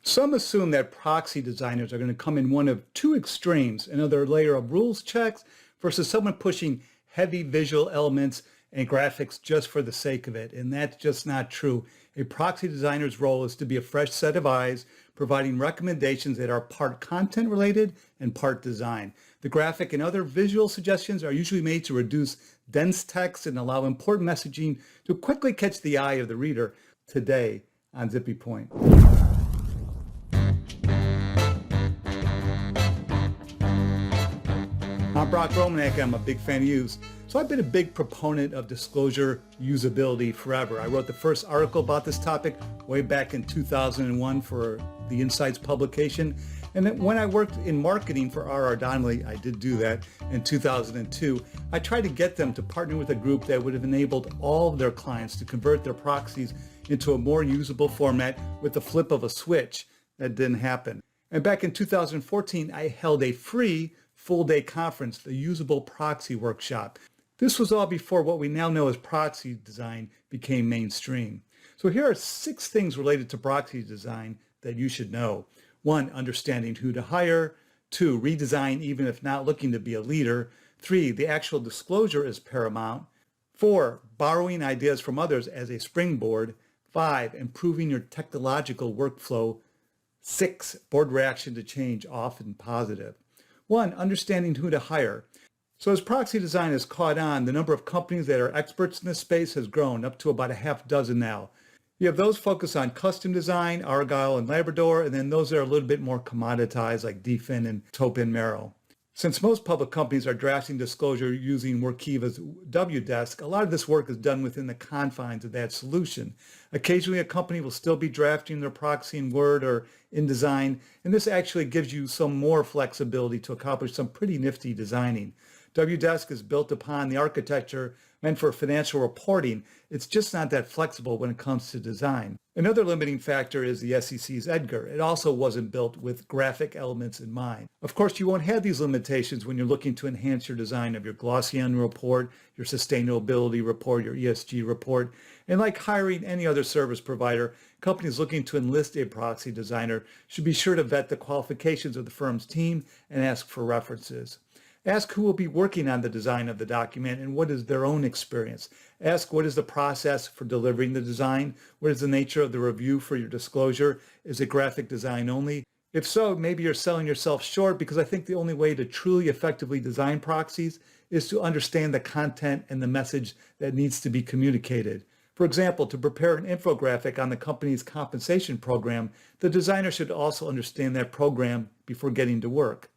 Some assume that proxy designers are going to come in one of two extremes, another layer of rules checks versus someone pushing heavy visual elements and graphics just for the sake of it. And that's just not true. A proxy designer's role is to be a fresh set of eyes, providing recommendations that are part content related and part design. The graphic and other visual suggestions are usually made to reduce dense text and allow important messaging to quickly catch the eye of the reader. Today on Zippy Point. I'm Brock Romanek. I'm a big fan of use. So I've been a big proponent of disclosure usability forever. I wrote the first article about this topic way back in 2001 for the Insights publication. And then when I worked in marketing for R.R. Donnelley, I did do that in 2002. I tried to get them to partner with a group that would have enabled all of their clients to convert their proxies into a more usable format with the flip of a switch. That didn't happen. And back in 2014, I held a free full-day conference, the Usable Proxy Workshop. This was all before what we now know as proxy design became mainstream. So here are 6 things related to proxy design that you should know. 1, understanding who to hire. 2, redesign even if not looking to be a leader. 3, the actual disclosure is paramount. 4, borrowing ideas from others as a springboard. 5, improving your technological workflow. 6, board reaction to change, often positive. 1, understanding who to hire. So as proxy design has caught on, the number of companies that are experts in this space has grown up to about a half dozen now. You have those focused on custom design, Argyle and Labrador, and then those that are a little bit more commoditized like DFIN and Topin Merrill. Since most public companies are drafting disclosure using Workiva's Wdesk, a lot of this work is done within the confines of that solution. Occasionally, a company will still be drafting their proxy in Word or InDesign, and this actually gives you some more flexibility to accomplish some pretty nifty designing. Wdesk is built upon the architecture meant for financial reporting. It's just not that flexible when it comes to design. Another limiting factor is the SEC's EDGAR. It also wasn't built with graphic elements in mind. Of course, you won't have these limitations when you're looking to enhance your design of your glossy annual report, your sustainability report, your ESG report. And like hiring any other service provider, companies looking to enlist a proxy designer should be sure to vet the qualifications of the firm's team and ask for references. Ask who will be working on the design of the document and what is their own experience. Ask what is the process for delivering the design? What is the nature of the review for your disclosure? Is it graphic design only? If so, maybe you're selling yourself short, because I think the only way to truly effectively design proxies is to understand the content and the message that needs to be communicated. For example, to prepare an infographic on the company's compensation program, the designer should also understand that program before getting to work.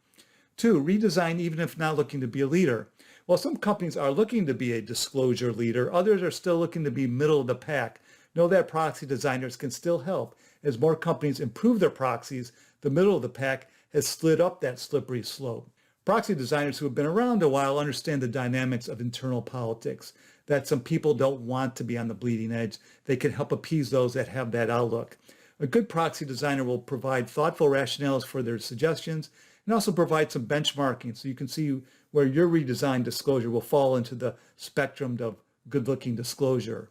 2, redesign even if not looking to be a leader. While some companies are looking to be a disclosure leader, others are still looking to be middle of the pack. Know that proxy designers can still help. As more companies improve their proxies, the middle of the pack has slid up that slippery slope. Proxy designers who have been around a while understand the dynamics of internal politics, that some people don't want to be on the bleeding edge. They can help appease those that have that outlook. A good proxy designer will provide thoughtful rationales for their suggestions and also provide some benchmarking so you can see where your redesigned disclosure will fall into the spectrum of good-looking disclosure.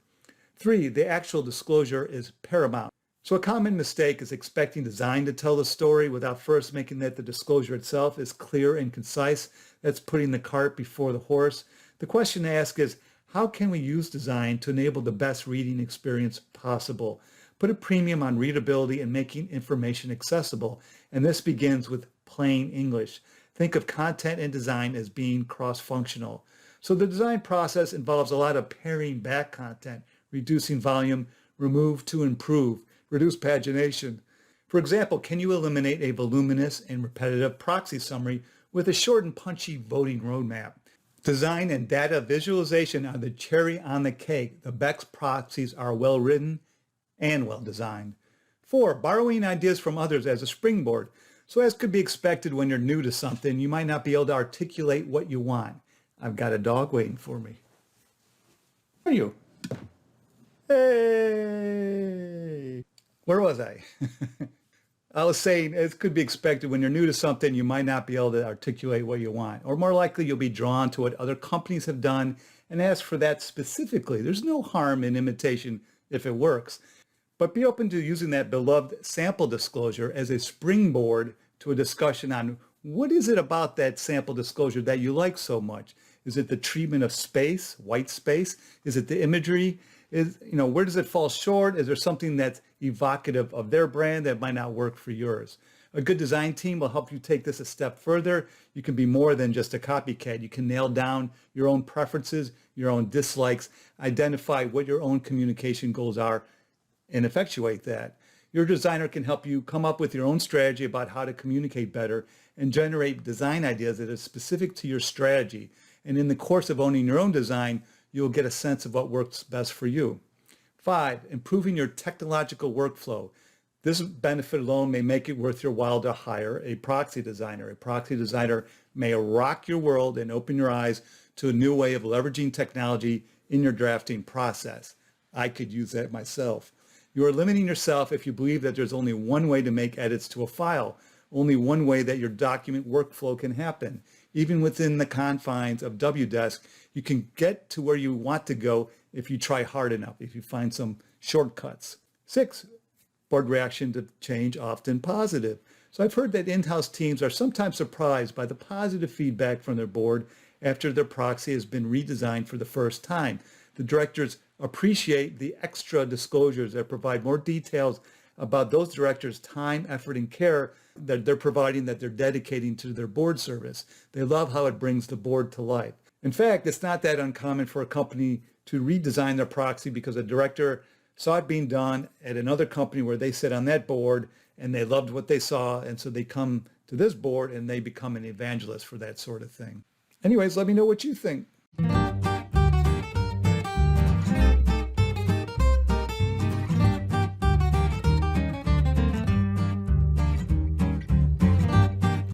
3, the actual disclosure is paramount. So a common mistake is expecting design to tell the story without first making that the disclosure itself is clear and concise. That's putting the cart before the horse. The question to ask is, how can we use design to enable the best reading experience possible? Put a premium on readability and making information accessible. And this begins with plain English. Think of content and design as being cross-functional. So the design process involves a lot of paring back content, reducing volume, remove to improve, reduce pagination. For example, can you eliminate a voluminous and repetitive proxy summary with a short and punchy voting roadmap? Design and data visualization are the cherry on the cake. The best proxies are well written and well designed. 4, borrowing ideas from others as a springboard. So as could be expected when you're new to something, you might not be able to articulate what you want. I've got a dog waiting for me. Where are you? Hey! Where was I? I was saying, as could be expected when you're new to something, you might not be able to articulate what you want. Or more likely, you'll be drawn to what other companies have done and ask for that specifically. There's no harm in imitation if it works. But be open to using that beloved sample disclosure as a springboard to a discussion on what is it about that sample disclosure that you like so much? Is it the treatment of space, white space? Is it the imagery? Where does it fall short? Is there something that's evocative of their brand that might not work for yours? A good design team will help you take this a step further. You can be more than just a copycat. You can nail down your own preferences, your own dislikes, identify what your own communication goals are, and effectuate that. Your designer can help you come up with your own strategy about how to communicate better and generate design ideas that are specific to your strategy. And in the course of owning your own design, you'll get a sense of what works best for you. 5, improving your technological workflow. This benefit alone may make it worth your while to hire a proxy designer. A proxy designer may rock your world and open your eyes to a new way of leveraging technology in your drafting process. I could use that myself. You are limiting yourself if you believe that there's only one way to make edits to a file, only one way that your document workflow can happen. Even within the confines of Wdesk, you can get to where you want to go if you try hard enough, if you find some shortcuts. 6, board reaction to change often positive. So I've heard that in-house teams are sometimes surprised by the positive feedback from their board after their proxy has been redesigned for the first time. The directors appreciate the extra disclosures that provide more details about those directors' time, effort, and care that they're providing, that they're dedicating to their board service. They love how it brings the board to life. In fact, it's not that uncommon for a company to redesign their proxy because a director saw it being done at another company where they sit on that board and they loved what they saw, and so they come to this board and they become an evangelist for that sort of thing. Anyways, let me know what you think.